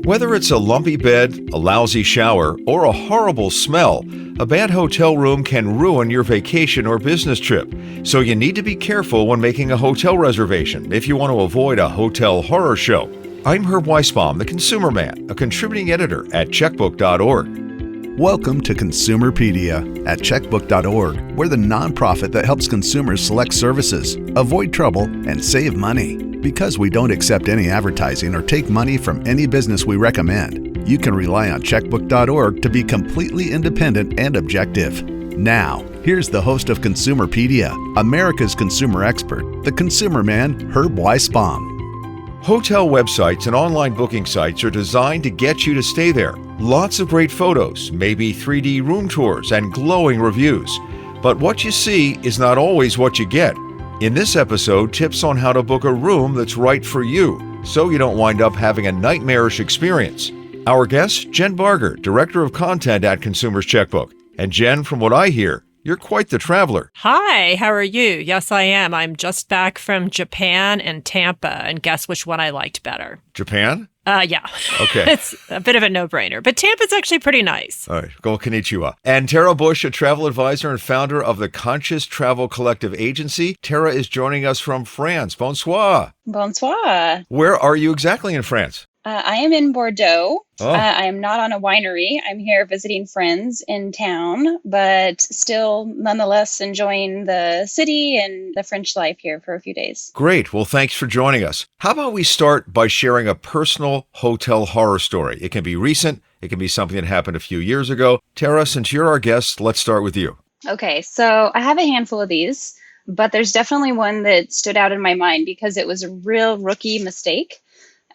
Whether it's a lumpy bed, a lousy shower, or a horrible smell, a bad hotel room can ruin your vacation or business trip. So you need to be careful when making a hotel reservation if you want to avoid a hotel horror show. I'm Herb Weisbaum, the Consumer Man, a contributing editor at Checkbook.org. Welcome to Consumerpedia at Checkbook.org. We're the nonprofit that helps consumers select services, avoid trouble, and save money. Because we don't accept any advertising or take money from any business we recommend, you can rely on Checkbook.org to be completely independent and objective. Now, here's the host of Consumerpedia, America's consumer expert, the Consumer Man, Herb Weisbaum. Hotel websites and online booking sites are designed to get you to stay there. Lots of great photos, maybe 3D room tours, and glowing reviews. But what you see is not always what you get. In this episode, tips on how to book a room that's right for you, so you don't wind up having a nightmarish experience. Our guest, Jen Barger, Director of Content at Consumers Checkbook. And Jen, from what I hear, you're quite the traveler. Hi, how are you? Yes, I am. I'm just back from Japan and Tampa, and guess which one I liked better? Japan? Yeah. Okay. It's a bit of a no-brainer, but Tampa's actually pretty nice. All right. Go konnichiwa. And Tara Bush, a travel advisor and founder of the Conscious Travel Collective Agency. Tara is joining us from France. Bonsoir. Bonsoir. Where are you exactly in France? I am in Bordeaux. Oh. I am not on a winery. I'm here visiting friends in town, but still nonetheless enjoying the city and the French life here for a few days. Great. Well, thanks for joining us. How about we start by sharing a personal hotel horror story? It can be recent. It can be something that happened a few years ago. Tara, since you're our guest, let's start with you. Okay, so I have a handful of these, but there's definitely one that stood out in my mind because it was a real rookie mistake.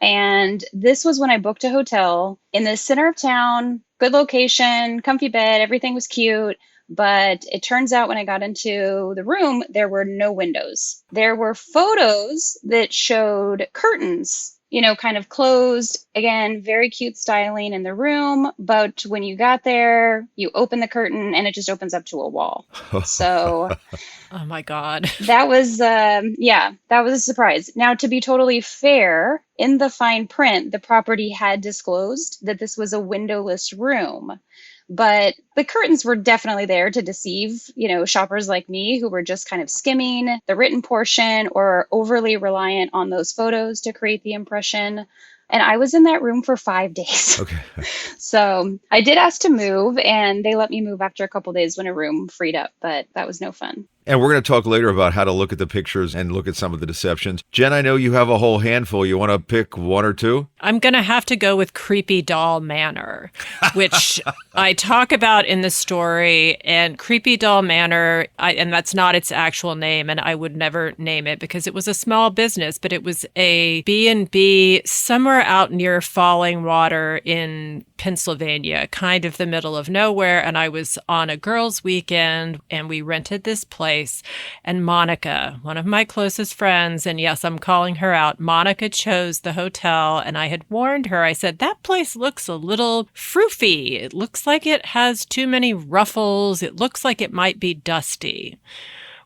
And this was when I booked a hotel in the center of town, good location, comfy bed, everything was cute. But it turns out when I got into the room, there were no windows. There were photos that showed curtains, kind of closed. Again, very cute styling in the room. But when you got there, you open the curtain and it just opens up to a wall. So... Oh my God. That was, that was a surprise. Now, to be totally fair, in the fine print, the property had disclosed that this was a windowless room. But the curtains were definitely there to deceive, shoppers like me who were just kind of skimming the written portion or overly reliant on those photos to create the impression. And I was in that room for 5 days. Okay. So I did ask to move, and they let me move after a couple days when a room freed up, but that was no fun. And we're going to talk later about how to look at the pictures and look at some of the deceptions. Jen, I know you have a whole handful. You want to pick one or two? I'm going to have to go with Creepy Doll Manor, which I talk about in the story. And Creepy Doll Manor, and that's not its actual name, and I would never name it because it was a small business, but it was a B&B somewhere out near Falling Water in Pennsylvania, kind of the middle of nowhere. And I was on a girls' weekend, and we rented this place. And Monica, one of my closest friends, and yes, I'm calling her out, Monica chose the hotel, and I had warned her. I said, that place looks a little froofy. It looks like it has too many ruffles. It looks like it might be dusty.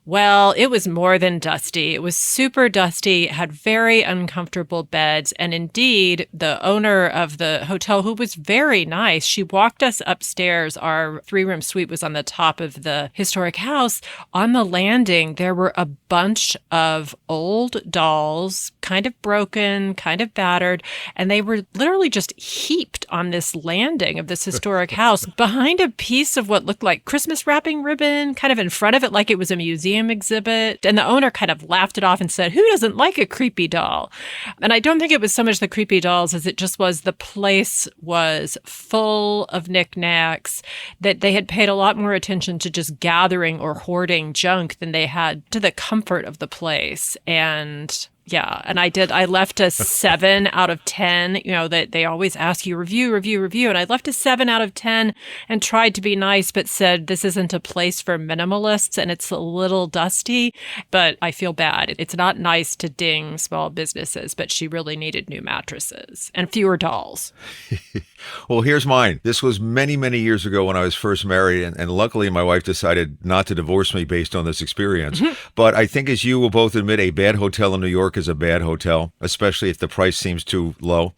Well, it was more than dusty. It was super dusty, had very uncomfortable beds. And indeed, the owner of the hotel, who was very nice, she walked us upstairs. Our 3-room suite was on the top of the historic house. On the landing, there were a bunch of old dolls, kind of broken, kind of battered, and they were literally just heaped on this landing of this historic house behind a piece of what looked like Christmas wrapping ribbon, kind of in front of it like it was a museum exhibit. And the owner kind of laughed it off and said, who doesn't like a creepy doll? And I don't think it was so much the creepy dolls as it just was the place was full of knickknacks, that they had paid a lot more attention to just gathering or hoarding junk than they had to the comfort of the place. And yeah, and I left a 7 out of 10, that they always ask you review. And I left a 7 out of 10 and tried to be nice, but said, this isn't a place for minimalists and it's a little dusty, but I feel bad. It's not nice to ding small businesses, but she really needed new mattresses and fewer dolls. Well, here's mine. This was many, many years ago when I was first married, and luckily my wife decided not to divorce me based on this experience. Mm-hmm. But I think, as you will both admit, a bad hotel in New York York is a bad hotel, especially if the price seems too low.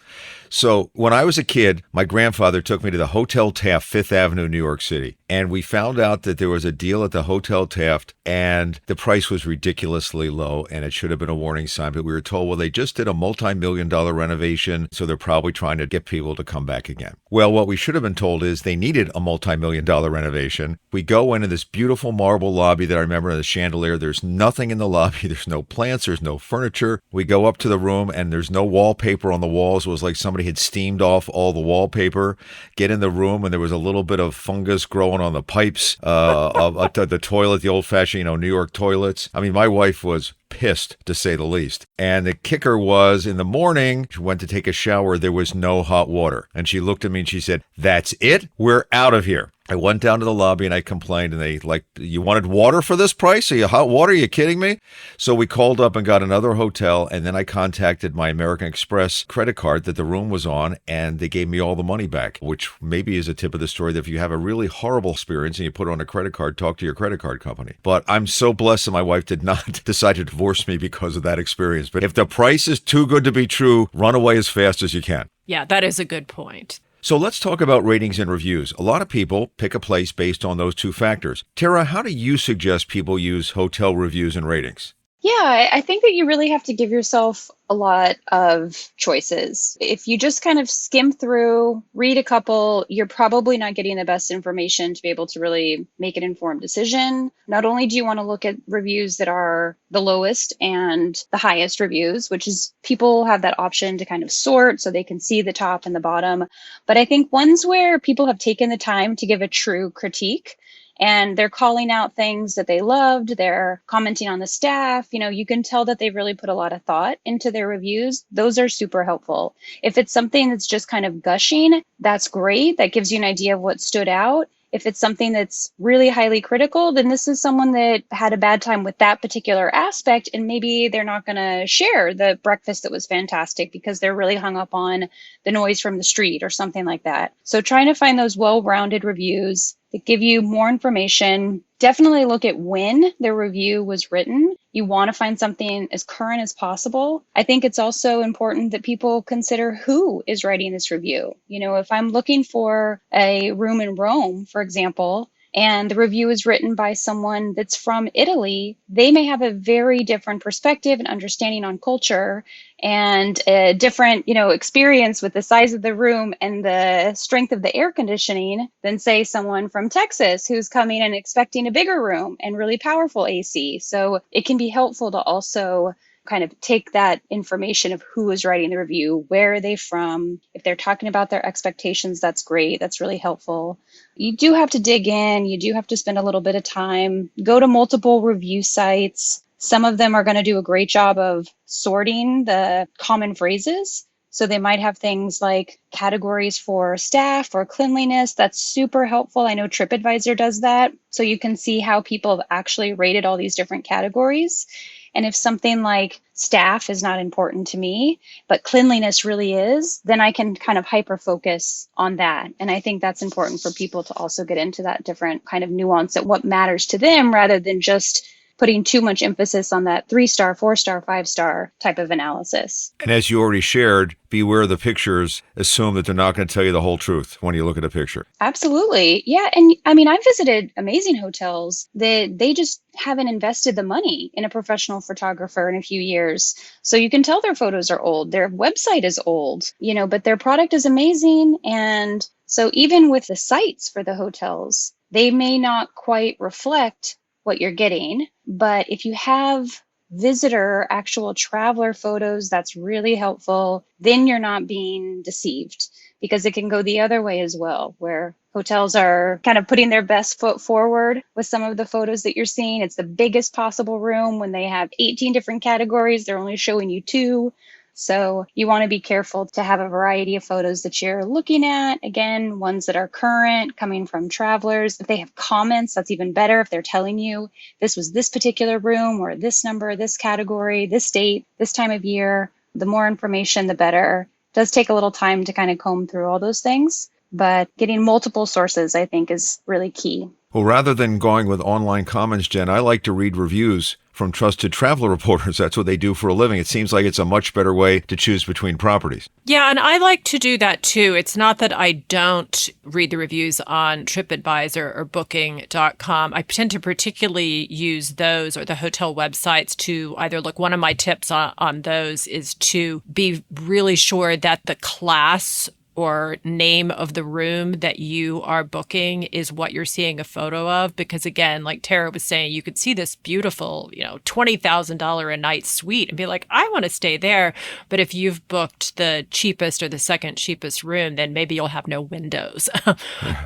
So when I was a kid, my grandfather took me to the Hotel Taft, Fifth Avenue, New York City. And we found out that there was a deal at the Hotel Taft and the price was ridiculously low and it should have been a warning sign. But we were told, well, they just did a multi-million-dollar renovation, so they're probably trying to get people to come back again. Well, what we should have been told is they needed a multi-million-dollar renovation. We go into this beautiful marble lobby that I remember in the chandelier. There's nothing in the lobby. There's no plants. There's no furniture. We go up to the room and there's no wallpaper on the walls. It was like somebody had steamed off all the wallpaper. Get in the room and there was a little bit of fungus growing on the pipes of the toilet, the old-fashioned, New York toilets. I mean, my wife was pissed, to say the least. And the kicker was, in the morning, she went to take a shower. There was no hot water. And she looked at me and she said, "That's it? We're out of here." I went down to the lobby and I complained, and they "You wanted water for this price? Are you hot water? Are you kidding me?" So we called up and got another hotel, and then I contacted my American Express credit card that the room was on, and they gave me all the money back, which maybe is a tip of the story that if you have a really horrible experience and you put it on a credit card, talk to your credit card company. But I'm so blessed that my wife did not decide to divorce me because of that experience. But if the price is too good to be true, run away as fast as you can. Yeah, that is a good point. So let's talk about ratings and reviews. A lot of people pick a place based on those two factors. Tara, how do you suggest people use hotel reviews and ratings? Yeah, I think that you really have to give yourself a lot of choices. If you just kind of skim through, read a couple, you're probably not getting the best information to be able to really make an informed decision. Not only do you want to look at reviews that are the lowest and the highest reviews, which is people have that option to kind of sort so they can see the top and the bottom. But I think ones where people have taken the time to give a true critique, and they're calling out things that they loved. They're commenting on the staff. You can tell that they've really put a lot of thought into their reviews. Those are super helpful. If it's something that's just kind of gushing, that's great. That gives you an idea of what stood out. If it's something that's really highly critical, then this is someone that had a bad time with that particular aspect, and maybe they're not going to share the breakfast that was fantastic because they're really hung up on the noise from the street or something like that. So trying to find those well-rounded reviews that give you more information. Definitely look at when the review was written. You want to find something as current as possible. I think it's also important that people consider who is writing this review. If I'm looking for a room in Rome, for example, and the review is written by someone that's from Italy, they may have a very different perspective and understanding on culture and a different, experience with the size of the room and the strength of the air conditioning than, say, someone from Texas who's coming and expecting a bigger room and really powerful AC. So it can be helpful to also kind of take that information of who is writing the review, where are they from? If they're talking about their expectations, that's great. That's really helpful. You do have to dig in. You do have to spend a little bit of time. Go to multiple review sites. Some of them are going to do a great job of sorting the common phrases. So they might have things like categories for staff or cleanliness. That's super helpful. I know TripAdvisor does that. So you can see how people have actually rated all these different categories. And if something like staff is not important to me, but cleanliness really is, then I can kind of hyper focus on that. And I think that's important for people to also get into that different kind of nuance at what matters to them rather than just putting too much emphasis on that 3-star, 4-star, 5-star type of analysis. And as you already shared, beware of the pictures. Assume that they're not going to tell you the whole truth when you look at a picture. Absolutely. Yeah. And I mean, I've visited amazing hotels that they just haven't invested the money in a professional photographer in a few years. So you can tell their photos are old. Their website is old, but their product is amazing. And so even with the sites for the hotels, they may not quite reflect what you're getting. But if you have visitor, actual traveler photos, that's really helpful. Then you're not being deceived, because it can go the other way as well, where hotels are kind of putting their best foot forward with some of the photos that you're seeing. It's the biggest possible room. When they have 18 different categories, they're only showing you 2. So you want to be careful to have a variety of photos that you're looking at. Again, ones that are current, coming from travelers. If they have comments, that's even better. If they're telling you this was this particular room or this number, this category, this date, this time of year, the more information, the better. It does take a little time to kind of comb through all those things, but getting multiple sources, I think, is really key. Well, rather than going with online comments, Jen, I like to read reviews from trusted travel reporters. That's what they do for a living. It seems like it's a much better way to choose between properties. Yeah, and I like to do that too. It's not that I don't read the reviews on TripAdvisor or Booking.com. I tend to particularly use those or the hotel websites to either look. One of my tips on those is to be really sure that the class or name of the room that you are booking is what you're seeing a photo of. Because again, like Tara was saying, you could see this beautiful, $20,000 a night suite and be like, I want to stay there. But if you've booked the cheapest or the second cheapest room, then maybe you'll have no windows.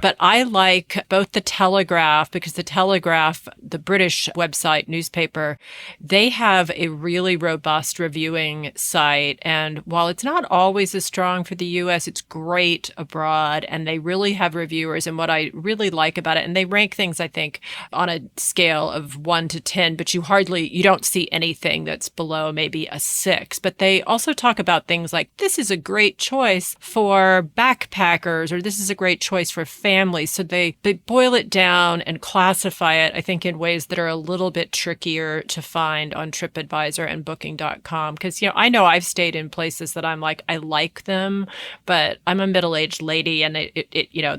But I like both the Telegraph, because the Telegraph, the British website newspaper, they have a really robust reviewing site. And while it's not always as strong for the US, it's great abroad, and they really have reviewers. And what I really like about it, and they rank things, I think, on a scale of 1 to 10, but you don't see anything that's below maybe a 6. But they also talk about things like, this is a great choice for backpackers, or this is a great choice for families. So they boil it down and classify it, I think, in ways that are a little bit trickier to find on TripAdvisor and Booking.com. Because, I know I've stayed in places that I'm like, I like them, but I'm a middle-aged lady, and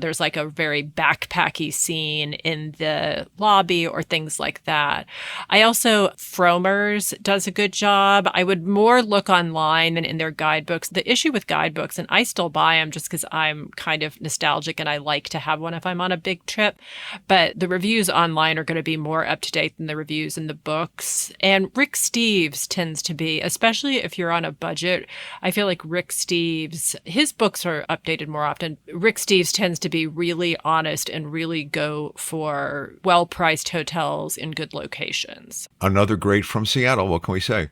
there's like a very backpacky scene in the lobby or things like that. I also, Frommer's does a good job. I would more look online than in their guidebooks. The issue with guidebooks, and I still buy them just because I'm kind of nostalgic and I like to have one if I'm on a big trip, but the reviews online are going to be more up-to-date than the reviews in the books. And Rick Steves tends to be, especially if you're on a budget, I feel like Rick Steves, his books are updated more often. Rick Steves tends to be really honest and really go for well-priced hotels in good locations. Another great from Seattle. What can we say?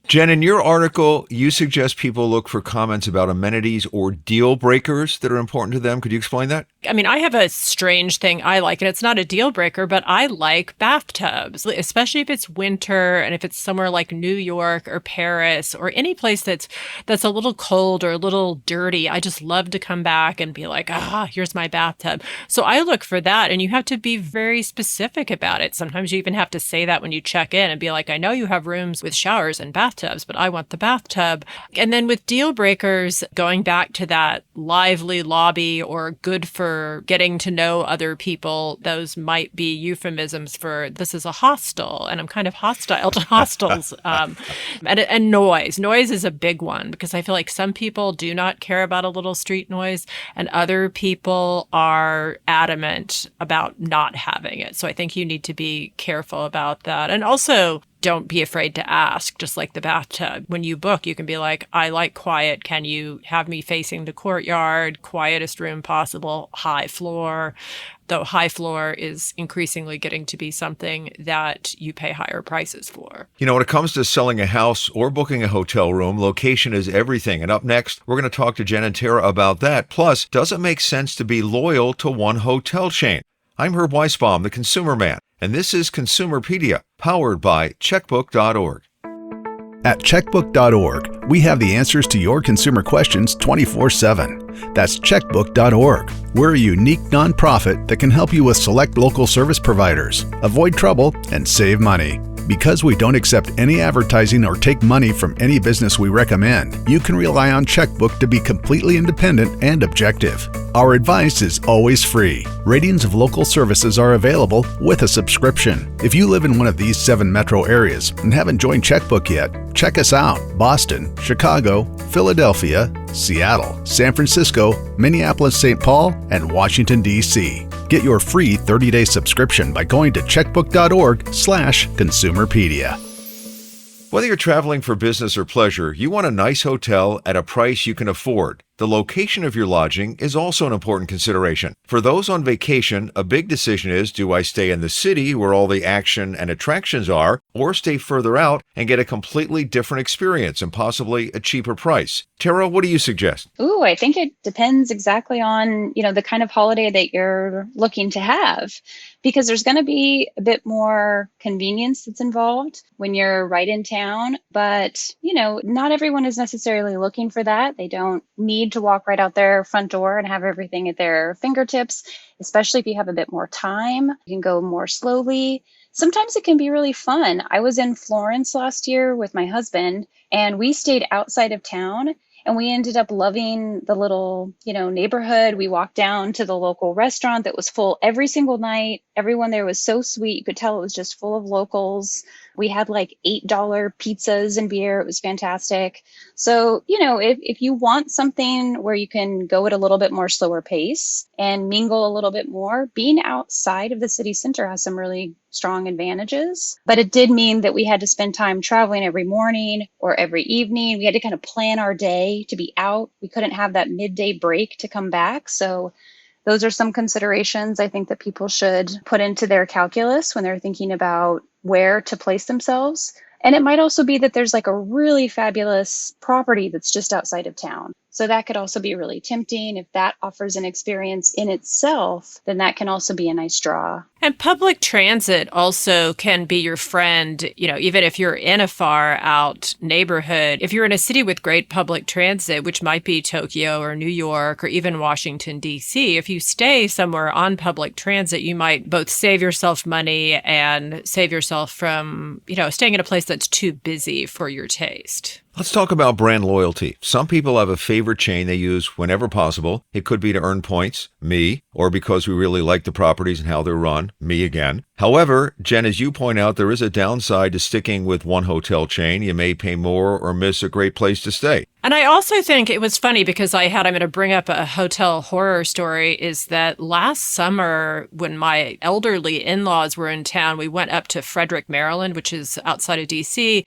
Jen, in your article, you suggest people look for comments about amenities or deal breakers that are important to them. Could you explain that? I mean, I have a strange thing I like, and it's not a deal breaker, but I like bathtubs, especially if it's winter and if it's somewhere like New York or Paris or any place that's a little cold or a little dirty. I just love to come back and be like, here's my bathtub. So I look for that, and you have to be very specific about it. Sometimes you even have to say that when you check in and be like, I know you have rooms with showers and bathtubs, but I want the bathtub. And then with deal breakers, going back to that lively lobby or good for getting to know other people, those might be euphemisms for this is a hostel, and I'm kind of hostile to hostels. And noise. Noise is a big one, because I feel like some people do not care about a little street noise, and other people are adamant about not having it. So I think you need to be careful about that. And also, don't be afraid to ask, just like the bathtub. When you book, you can be like, I like quiet. Can you have me facing the courtyard, quietest room possible, high floor? Though high floor is increasingly getting to be something that you pay higher prices for. When it comes to selling a house or booking a hotel room, location is everything. And up next, we're going to talk to Jen and Tara about that. Plus, does it make sense to be loyal to one hotel chain? I'm Herb Weisbaum, the Consumer Man, and this is Consumerpedia, powered by Checkbook.org. At Checkbook.org, we have the answers to your consumer questions 24/7. That's Checkbook.org. We're a unique nonprofit that can help you with select local service providers, avoid trouble, and save money. Because we don't accept any advertising or take money from any business we recommend, you can rely on Checkbook to be completely independent and objective. Our advice is always free. Ratings of local services are available with a subscription. If you live in one of these 7 metro areas and haven't joined Checkbook yet, check us out. Boston, Chicago, Philadelphia, Seattle, San Francisco, Minneapolis-St. Paul, and Washington, D.C. Get your free 30-day subscription by going to checkbook.org/Consumerpedia. Whether you're traveling for business or pleasure, you want a nice hotel at a price you can afford. The location of your lodging is also an important consideration. For those on vacation, a big decision is, do I stay in the city where all the action and attractions are, or stay further out and get a completely different experience and possibly a cheaper price? Tara, what do you suggest? Ooh, I think it depends exactly on, the kind of holiday that you're looking to have, because there's going to be a bit more convenience that's involved when you're right in town. But, not everyone is necessarily looking for that. They don't need to walk right out their front door and have everything at their fingertips, especially if you have a bit more time. You can go more slowly. sometimes it can be really fun. I was in Florence last year with my husband, and we stayed outside of town. And we ended up loving the little, neighborhood. We walked down to the local restaurant that was full every single night. Everyone there was so sweet. You could tell it was just full of locals. We had like $8 pizzas and beer. It was fantastic. So, if you want something where you can go at a little bit more slower pace and mingle a little bit more, being outside of the city center has some really strong advantages. But it did mean that we had to spend time traveling every morning or every evening. We had to kind of plan our day to be out. We couldn't have that midday break to come back. So those are some considerations I think that people should put into their calculus when they're thinking about where to place themselves. And it might also be that there's like a really fabulous property that's just outside of town. So that could also be really tempting. If that offers an experience in itself, then that can also be a nice draw. And public transit also can be your friend, even if you're in a far out neighborhood. If you're in a city with great public transit, which might be Tokyo or New York or even Washington, D.C., if you stay somewhere on public transit, you might both save yourself money and save yourself from, staying in a place that's too busy for your taste. Let's talk about brand loyalty. Some people have a favorite chain they use whenever possible. It could be to earn points, me, or because we really like the properties and how they're run, me again. However, Jen, as you point out, there is a downside to sticking with one hotel chain. You may pay more or miss a great place to stay. And I also think it was funny because I'm going to bring up a hotel horror story, is that last summer when my elderly in-laws were in town, we went up to Frederick, Maryland, which is outside of DC. It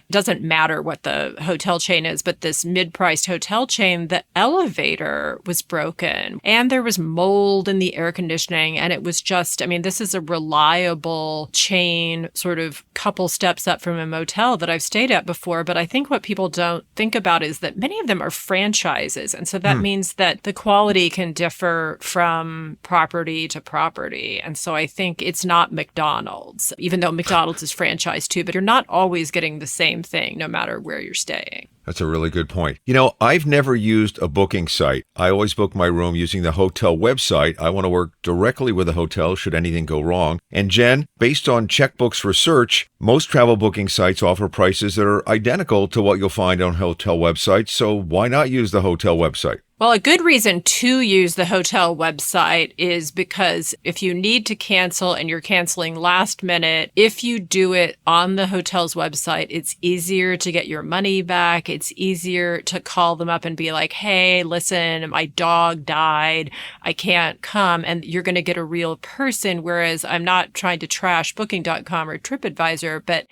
doesn't matter what the hotel chain is, but this mid-priced hotel chain, the elevator was broken and there was mold in the air conditioning. And it was just, this is a reliable chain, sort of couple steps up from a motel that I've stayed at before. But I think what people don't think about is that many of them are franchises. And so that means that the quality can differ from property to property. And so I think it's not McDonald's, even though McDonald's is franchised too, but you're not always getting the same thing no matter where you're staying. That's a really good point. I've never used a booking site. I always book my room using the hotel website. I want to work directly with the hotel should anything go wrong. And Jen, based on Checkbook's research, most travel booking sites offer prices that are identical to what you'll find on hotel websites. So why not use the hotel website? Well, a good reason to use the hotel website is because if you need to cancel and you're canceling last minute, if you do it on the hotel's website, it's easier to get your money back. It's easier to call them up and be like, hey, listen, my dog died. I can't come. And you're going to get a real person. Whereas I'm not trying to trash booking.com or TripAdvisor, but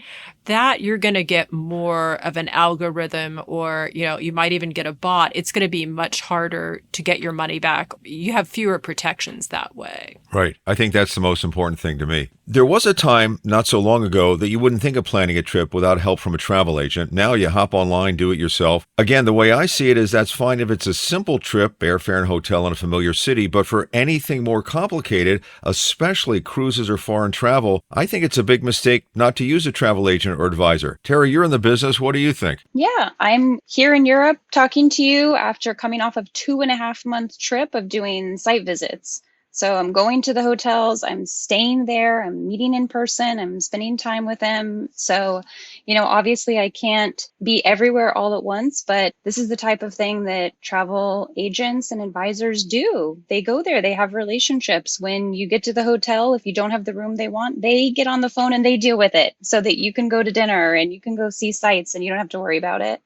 that you're going to get more of an algorithm, or, you might even get a bot. It's going to be much harder to get your money back. You have fewer protections that way. Right. I think that's the most important thing to me. There was a time not so long ago that you wouldn't think of planning a trip without help from a travel agent. Now you hop online, do it yourself. Again, the way I see it is that's fine if it's a simple trip, airfare and hotel in a familiar city, but for anything more complicated, especially cruises or foreign travel, I think it's a big mistake not to use a travel agent or advisor. Tara, you're in the business. What do you think? Yeah, I'm here in Europe talking to you after coming off of 2.5-month trip of doing site visits. So I'm going to the hotels, I'm staying there, I'm meeting in person, I'm spending time with them. So, obviously I can't be everywhere all at once, but this is the type of thing that travel agents and advisors do. They go there, they have relationships. When you get to the hotel, if you don't have the room they want, they get on the phone and they deal with it so that you can go to dinner and you can go see sights and you don't have to worry about it.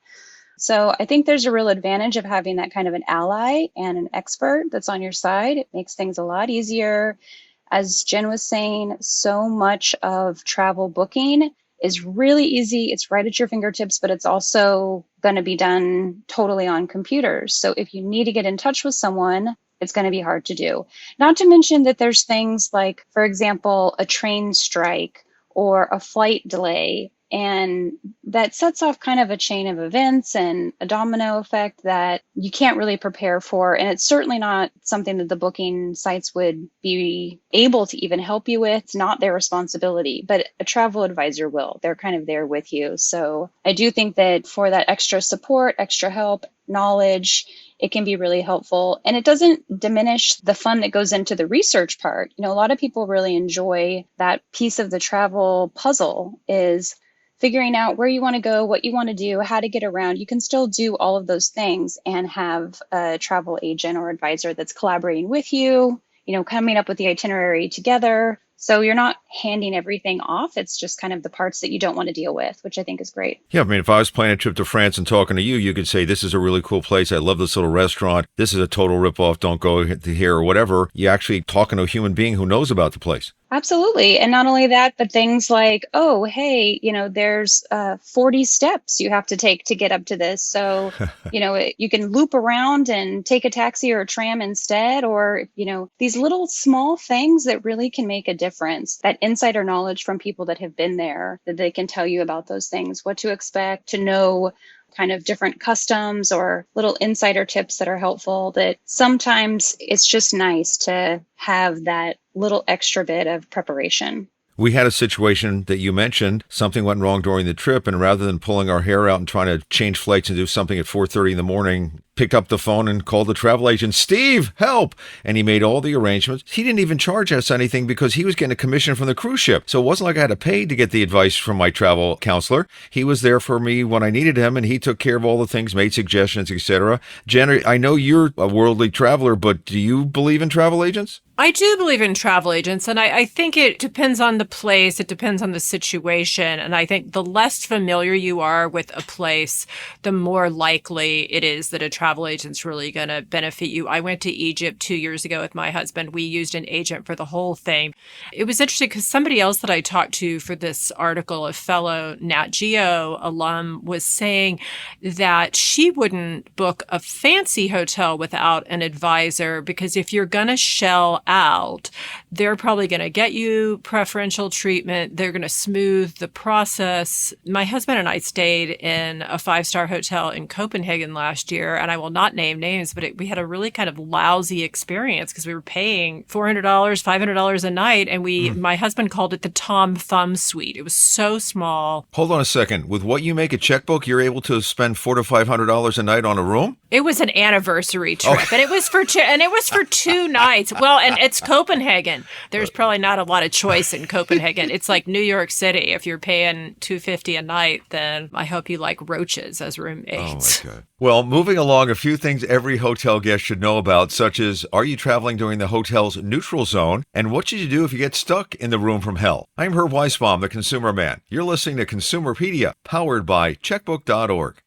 So I think there's a real advantage of having that kind of an ally and an expert that's on your side. It makes things a lot easier. As Jen was saying, so much of travel booking is really easy. It's right at your fingertips, but it's also going to be done totally on computers. So if you need to get in touch with someone, it's going to be hard to do. Not to mention that there's things like, for example, a train strike or a flight delay. And that sets off kind of a chain of events and a domino effect that you can't really prepare for. And it's certainly not something that the booking sites would be able to even help you with. It's not their responsibility, but a travel advisor will. They're kind of there with you. So I do think that for that extra support, extra help, knowledge, it can be really helpful. And it doesn't diminish the fun that goes into the research part. A lot of people really enjoy that piece of the travel puzzle is figuring out where you want to go, what you want to do, how to get around. You can still do all of those things and have a travel agent or advisor that's collaborating with you, coming up with the itinerary together. So you're not handing everything off. It's just kind of the parts that you don't want to deal with, which I think is great. Yeah, I mean, if I was planning a trip to France and talking to you, you could say, this is a really cool place. I love this little restaurant. This is a total ripoff. Don't go to here or whatever. You're actually talking to a human being who knows about the place. Absolutely. And not only that, but things like, oh, hey, there's 40 steps you have to take to get up to this. So, you can loop around and take a taxi or a tram instead, or, these little small things that really can make a difference. That insider knowledge from people that have been there, that they can tell you about those things, what to expect, to know kind of different customs or little insider tips that are helpful, that sometimes it's just nice to have that little extra bit of preparation. We had a situation that you mentioned. Something went wrong during the trip, and rather than pulling our hair out and trying to change flights and do something at 4:30 in the morning, picked up the phone and called the travel agent, Steve, help! And he made all the arrangements. He didn't even charge us anything because he was getting a commission from the cruise ship. So it wasn't like I had to pay to get the advice from my travel counselor. He was there for me when I needed him, and he took care of all the things, made suggestions, etc. Jen, I know you're a worldly traveler, but do you believe in travel agents? I do believe in travel agents, and I think it depends on the place, it depends on the situation, and I think the less familiar you are with a place, the more likely it is that a travel agent's really going to benefit you. I went to Egypt 2 years ago with my husband. We used an agent for the whole thing. It was interesting because somebody else that I talked to for this article, a fellow Nat Geo alum, was saying that she wouldn't book a fancy hotel without an advisor because if you're going to shell out, they're probably going to get you preferential treatment. They're going to smooth the process. My husband and I stayed in a 5-star hotel in Copenhagen last year, and I will not name names, but we had a really kind of lousy experience because we were paying $400, $500 a night, and my husband called it the Tom Thumb Suite. It was so small. Hold on a second. With what you make at Checkbook, you're able to spend $400 to $500 a night on a room? It was an anniversary trip, and it was for 2 nights. Well, and it's Copenhagen. There's probably not a lot of choice in Copenhagen. It's like New York City. If you're paying $250 a night, then I hope you like roaches as roommates. Oh, my God. Well, moving along, a few things every hotel guest should know about, such as, are you traveling during the hotel's neutral zone? And what should you do if you get stuck in the room from hell? I'm Herb Weisbaum, the Consumer Man. You're listening to Consumerpedia, powered by Checkbook.org.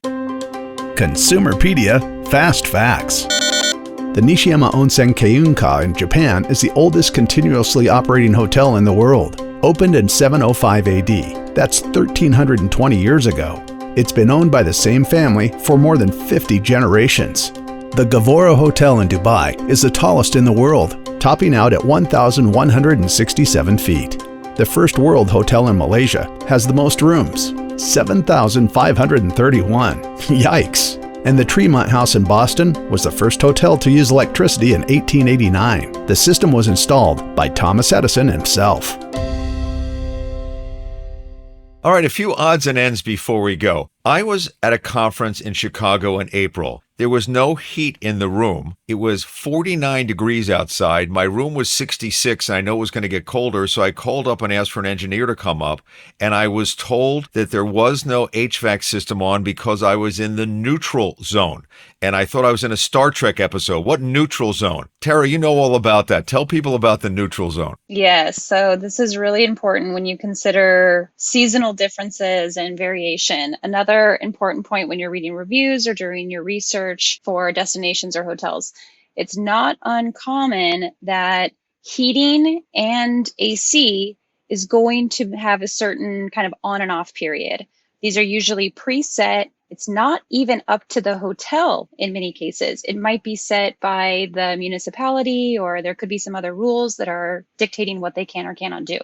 Consumerpedia Fast Facts. The Nishiyama Onsen Keiunka in Japan is the oldest continuously operating hotel in the world. Opened in 705 AD, that's 1,320 years ago. It's been owned by the same family for more than 50 generations. The Gavora Hotel in Dubai is the tallest in the world, topping out at 1,167 feet. The First World Hotel in Malaysia has the most rooms, 7,531. Yikes! And the Tremont House in Boston was the first hotel to use electricity in 1889. The system was installed by Thomas Edison himself. All right, a few odds and ends before we go. I was at a conference in Chicago in April. There was no heat in the room. It was 49 degrees outside. My room was 66, and I know it was going to get colder, so I called up and asked for an engineer to come up, and I was told that there was no HVAC system on because I was in the neutral zone. And I thought I was in a Star Trek episode. What neutral zone? Tara, you know all about that. Tell people about the neutral zone. Yes, so this is really important when you consider seasonal differences and variation. Another important point when you're reading reviews or doing your research for destinations or hotels, it's not uncommon that heating and AC is going to have a certain kind of on and off period. These are usually preset. It's not even up to the hotel in many cases. It might be set by the municipality, or there could be some other rules that are dictating what they can or cannot do.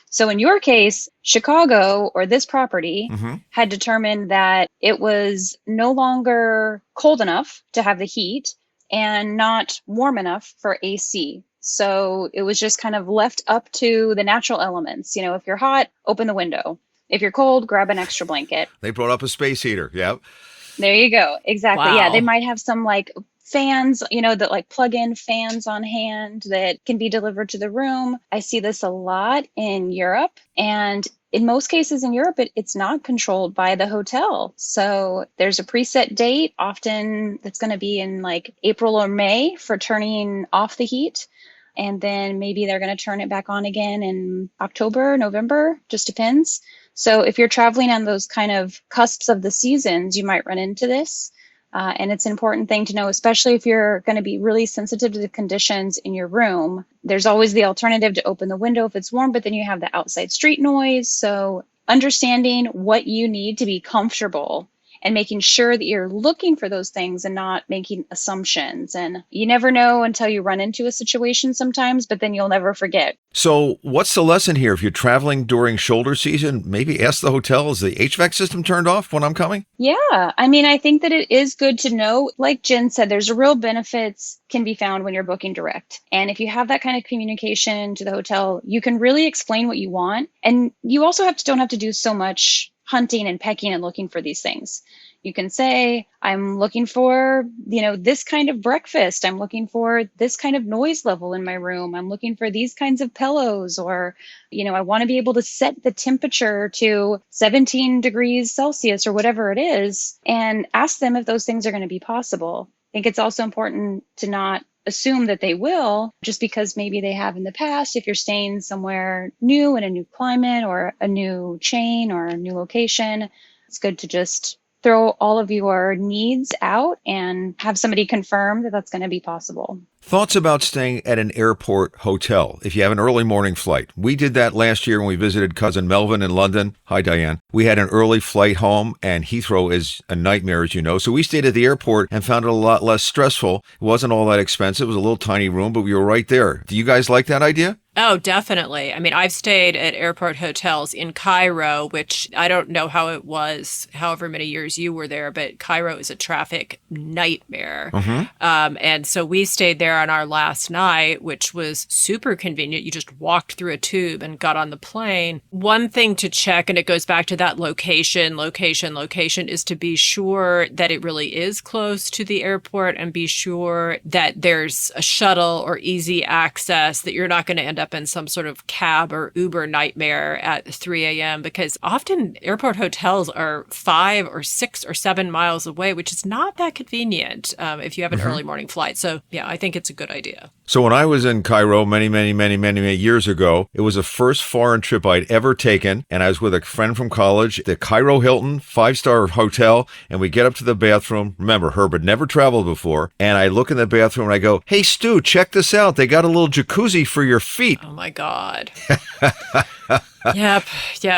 So in your case, Chicago, or this property, had determined that it was no longer cold enough to have the heat and not warm enough for AC. So it was just kind of left up to the natural elements. You know, if you're hot, open the window. If you're cold, grab an extra blanket. They brought up a space heater. Yep. There you go. Exactly. Yeah, they Wow. might have some like fans, that like plug in fans on hand that can be delivered to the room. I see this a lot in Europe. And in most cases in Europe, it's not controlled by the hotel. So there's a preset date, often that's going to be in like April or May for turning off the heat. And then maybe they're going to turn it back on again in October, November, just depends. So if you're traveling on those kind of cusps of the seasons, you might run into this. And it's an important thing to know, especially if you're going to be really sensitive to the conditions in your room. There's always the alternative to open the window if it's warm, but then you have the outside street noise. So understanding what you need to be comfortable and making sure that you're looking for those things and not making assumptions. And you never know until you run into a situation sometimes, but then you'll never forget. So, what's the lesson here? If you're traveling during shoulder season, maybe ask the hotel, is the HVAC system turned off when I'm coming? Yeah, I mean, I think that it is good to know. Like Jen said, there's a real benefits can be found when you're booking direct. And if you have that kind of communication to the hotel, you can really explain what you want. And you also don't have to do so much hunting and pecking and looking for these things. You can say, I'm looking for, this kind of breakfast. I'm looking for this kind of noise level in my room. I'm looking for these kinds of pillows, or, I want to be able to set the temperature to 17 degrees Celsius or whatever it is, and ask them if those things are going to be possible. I think it's also important to not assume that they will just because maybe they have in the past. If you're staying somewhere new in a new climate or a new chain or a new location, it's good to just throw all of your needs out and have somebody confirm that that's going to be possible. Thoughts about staying at an airport hotel if you have an early morning flight. We did that last year when we visited cousin Melvin in London. Hi, Diane. We had an early flight home, and Heathrow is a nightmare, as you know. So we stayed at the airport and found it a lot less stressful. It wasn't all that expensive. It was a little tiny room, but we were right there. Do you guys like that idea? Oh, definitely. I mean, I've stayed at airport hotels in Cairo, which I don't know how it was, however many years you were there, but Cairo is a traffic nightmare. And so we stayed there on our last night, which was super convenient. You just walked through a tube and got on the plane. One thing to check, and it goes back to that location, is to be sure that it really is close to the airport and be sure that there's a shuttle or easy access, that you're not going to end up in some sort of cab or Uber nightmare at 3 a.m. because often airport hotels are 5 or 6 or 7 miles away, which is not that convenient if you have an early morning flight. So yeah, I think it's a good idea. So when I was in Cairo many years ago, it was the first foreign trip I'd ever taken, and I was with a friend from college, the Cairo Hilton 5-star hotel, and we get up to the bathroom. Remember, Herb had never traveled before, and I look in the bathroom and I go, "Hey, Stu, check this out. They got a little jacuzzi for your feet." Oh my God. Yep.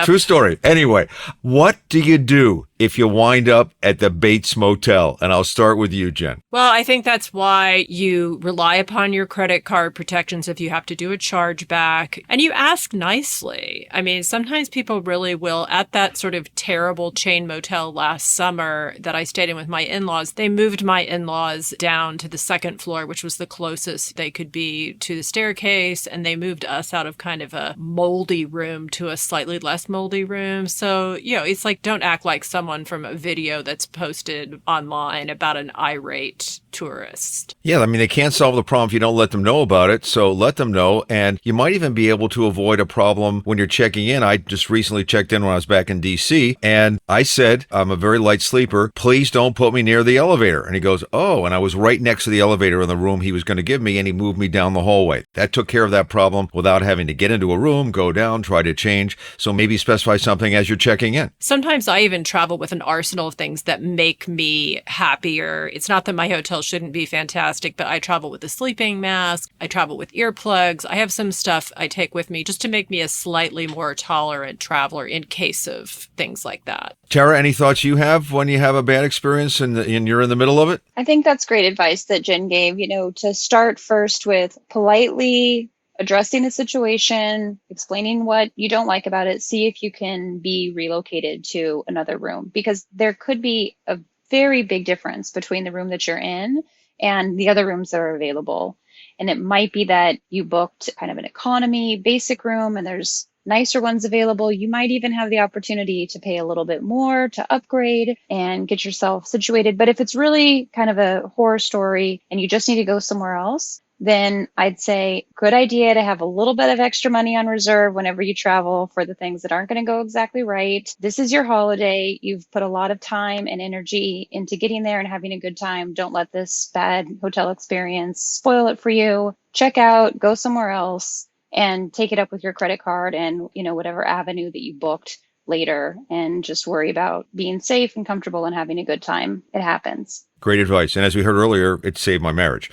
True story. Anyway, what do you do if you wind up at the Bates Motel? And I'll start with you, Jen. Well, I think that's why you rely upon your credit card protections if you have to do a chargeback, and you ask nicely. I mean, sometimes people really will. At that sort of terrible chain motel last summer that I stayed in with my in-laws, they moved my in-laws down to the second floor, which was the closest they could be to the staircase, and they moved us out of kind of a moldy room to a slightly less moldy room. So, it's like, don't act like someone from a video that's posted online about an irate tourist. Yeah, I mean, they can't solve the problem if you don't let them know about it. So let them know. And you might even be able to avoid a problem when you're checking in. I just recently checked in when I was back in DC, and I said, I'm a very light sleeper. Please don't put me near the elevator. And he goes, oh, and I was right next to the elevator in the room he was going to give me, and he moved me down the hallway. That took care of that problem without having to get into a room, go down, try to change. So maybe specify something as you're checking in. Sometimes I even travel with an arsenal of things that make me happier. It's not that my hotel shouldn't be fantastic, but I travel with a sleeping mask. I travel with earplugs. I have some stuff I take with me just to make me a slightly more tolerant traveler in case of things like that. Tara, any thoughts you have when you have a bad experience and you're in the middle of it? I think that's great advice that Jen gave, to start first with politely addressing the situation, explaining what you don't like about it, see if you can be relocated to another room, because there could be a very big difference between the room that you're in and the other rooms that are available. And it might be that you booked kind of an economy basic room and there's nicer ones available. You might even have the opportunity to pay a little bit more to upgrade and get yourself situated. But if it's really kind of a horror story and you just need to go somewhere else, then I'd say good idea to have a little bit of extra money on reserve whenever you travel for the things that aren't going to go exactly right. This is your holiday. You've put a lot of time and energy into getting there and having a good time. Don't let this bad hotel experience spoil it for you. Check out, go somewhere else, and take it up with your credit card and, whatever avenue that you booked later, and just worry about being safe and comfortable and having a good time. It happens. Great advice. And as we heard earlier, it saved my marriage.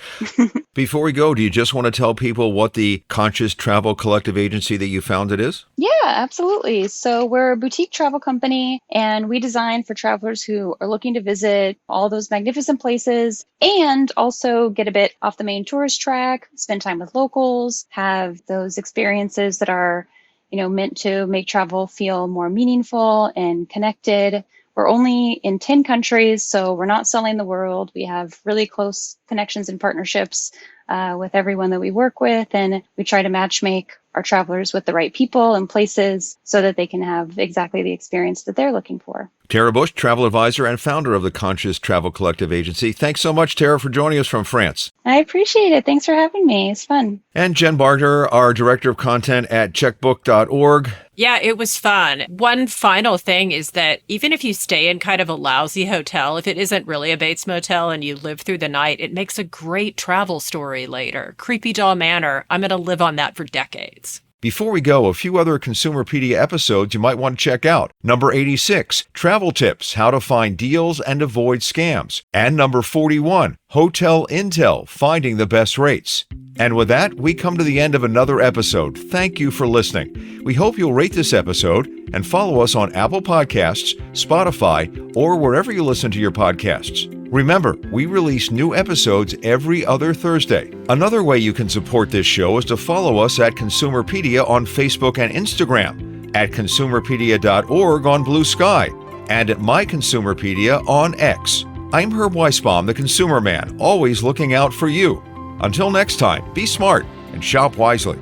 Before we go, do you just want to tell people what the Conscious Travel Collective Agency that you founded is? Yeah, absolutely. So we're a boutique travel company, and we design for travelers who are looking to visit all those magnificent places and also get a bit off the main tourist track, spend time with locals, have those experiences that are, meant to make travel feel more meaningful and connected. We're only in 10 countries, so we're not selling the world. We have really close connections and partnerships with everyone that we work with, and we try to matchmake our travelers with the right people and places so that they can have exactly the experience that they're looking for. Tara Bush, travel advisor and founder of the Conscious Travel Collective Agency. Thanks so much, Tara, for joining us from France. I appreciate it. Thanks for having me. It's fun. And Jen Barger, our director of content at checkbook.org. Yeah, it was fun. One final thing is that even if you stay in kind of a lousy hotel, if it isn't really a Bates Motel and you live through the night, it makes a great travel story later. Creepy Doll Manor, I'm going to live on that for decades. Before we go, a few other Consumerpedia episodes you might want to check out. Number 86, Travel Tips, How to Find Deals and Avoid Scams. And number 41, Hotel Intel, Finding the Best Rates. And with that, we come to the end of another episode. Thank you for listening. We hope you'll rate this episode and follow us on Apple Podcasts, Spotify, or wherever you listen to your podcasts. Remember, we release new episodes every other Thursday. Another way you can support this show is to follow us at Consumerpedia on Facebook and Instagram, at Consumerpedia.org on Blue Sky, and at My Consumerpedia on X. I'm Herb Weisbaum, the Consumer Man, always looking out for you. Until next time, be smart and shop wisely.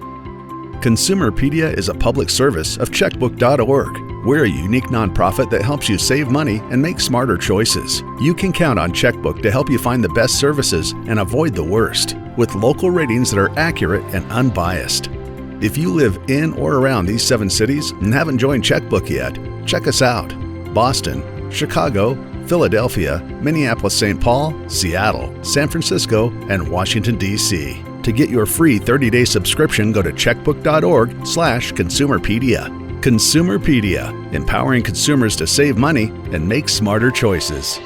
Consumerpedia is a public service of Checkbook.org. We're a unique nonprofit that helps you save money and make smarter choices. You can count on Checkbook to help you find the best services and avoid the worst, with local ratings that are accurate and unbiased. If you live in or around these 7 cities and haven't joined Checkbook yet, check us out. Boston, Chicago, Philadelphia, Minneapolis-St. Paul, Seattle, San Francisco, and Washington, D.C. To get your free 30-day subscription, go to checkbook.org/Consumerpedia. Consumerpedia, empowering consumers to save money and make smarter choices.